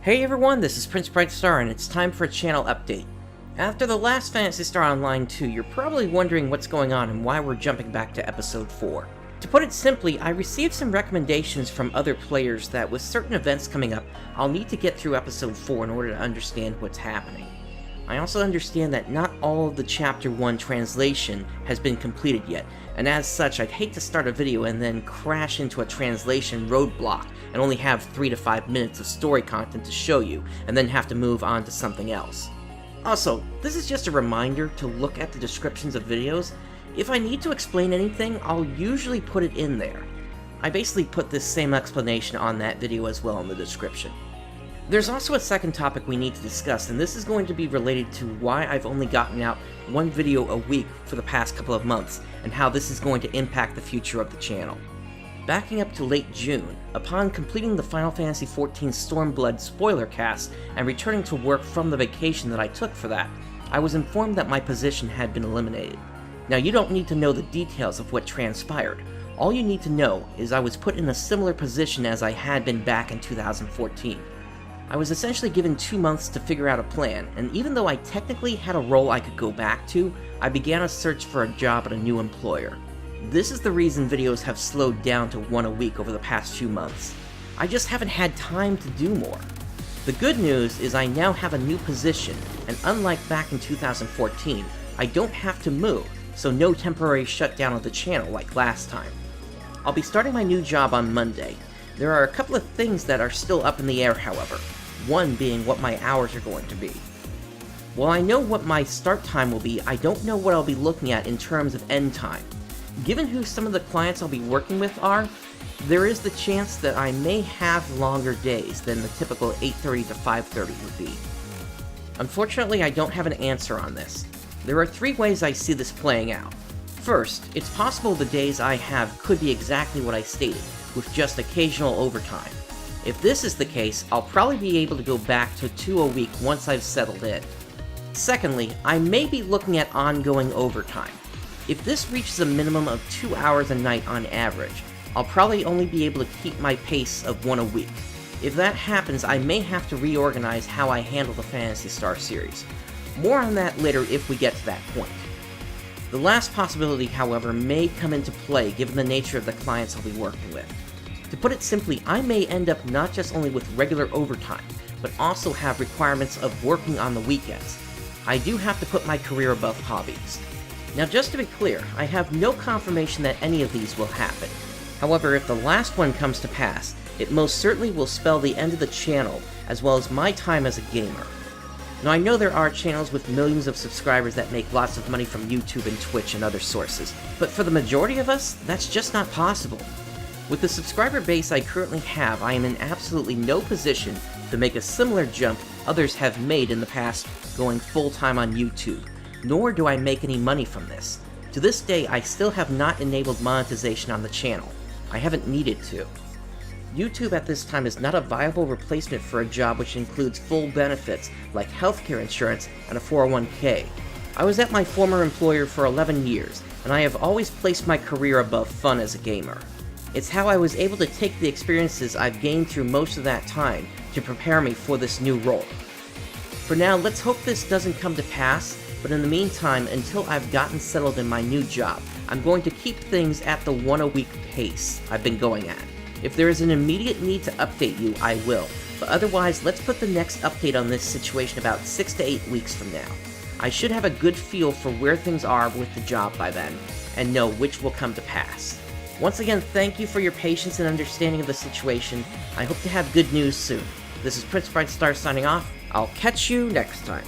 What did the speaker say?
Hey everyone, this is Prince Brightstar and it's time for a channel update. After the last Phantasy Star Online 2, you're probably wondering what's going on and why we're jumping back to Episode 4. To put it simply, I received some recommendations from other players that with certain events coming up, I'll need to get through Episode 4 in order to understand what's happening. I also understand that not all of the Chapter 1 translation has been completed yet, and as such, I'd hate to start a video and then crash into a translation roadblock and only have 3 to 5 minutes of story content to show you, and then have to move on to something else. Also, this is just a reminder to look at the descriptions of videos. If I need to explain anything, I'll usually put it in there. I basically put this same explanation on that video as well in the description. There's also a second topic we need to discuss, and this is going to be related to why I've only gotten out one video a week for the past couple of months, and how this is going to impact the future of the channel. Backing up to late June, upon completing the Final Fantasy XIV Stormblood spoiler cast and returning to work from the vacation that I took for that, I was informed that my position had been eliminated. Now you don't need to know the details of what transpired. All you need to know is I was put in a similar position as I had been back in 2014. I was essentially given 2 months to figure out a plan, and even though I technically had a role I could go back to, I began a search for a job at a new employer. This is the reason videos have slowed down to one a week over the past few months. I just haven't had time to do more. The good news is I now have a new position, and unlike back in 2014, I don't have to move, so no temporary shutdown of the channel like last time. I'll be starting my new job on Monday. There are a couple of things that are still up in the air, however, one being what my hours are going to be. While I know what my start time will be, I don't know what I'll be looking at in terms of end time. Given who some of the clients I'll be working with are, there is the chance that I may have longer days than the typical 8:30 to 5:30 would be. Unfortunately, I don't have an answer on this. There are 3 ways I see this playing out. First, it's possible the days I have could be exactly what I stated, with just occasional overtime. If this is the case, I'll probably be able to go back to 2 a week once I've settled in. Secondly, I may be looking at ongoing overtime. If this reaches a minimum of 2 hours a night on average, I'll probably only be able to keep my pace of 1 a week. If that happens, I may have to reorganize how I handle the Phantasy Star series. More on that later if we get to that point. The last possibility, however, may come into play given the nature of the clients I'll be working with. To put it simply, I may end up not just only with regular overtime, but also have requirements of working on the weekends. I do have to put my career above hobbies. Now just to be clear, I have no confirmation that any of these will happen. However, if the last one comes to pass, it most certainly will spell the end of the channel, as well as my time as a gamer. Now I know there are channels with millions of subscribers that make lots of money from YouTube and Twitch and other sources, but for the majority of us, that's just not possible. With the subscriber base I currently have, I am in absolutely no position to make a similar jump others have made in the past going full-time on YouTube, nor do I make any money from this. To this day, I still have not enabled monetization on the channel. I haven't needed to. YouTube at this time is not a viable replacement for a job which includes full benefits like healthcare insurance and a 401k. I was at my former employer for 11 years, and I have always placed my career above fun as a gamer. It's how I was able to take the experiences I've gained through most of that time to prepare me for this new role. For now, let's hope this doesn't come to pass, but in the meantime, until I've gotten settled in my new job, I'm going to keep things at the 1 a week pace I've been going at. If there is an immediate need to update you, I will, but otherwise, let's put the next update on this situation about 6 to 8 weeks from now. I should have a good feel for where things are with the job by then, and know which will come to pass. Once again, thank you for your patience and understanding of the situation. I hope to have good news soon. This is Prince Brightstar signing off. I'll catch you next time.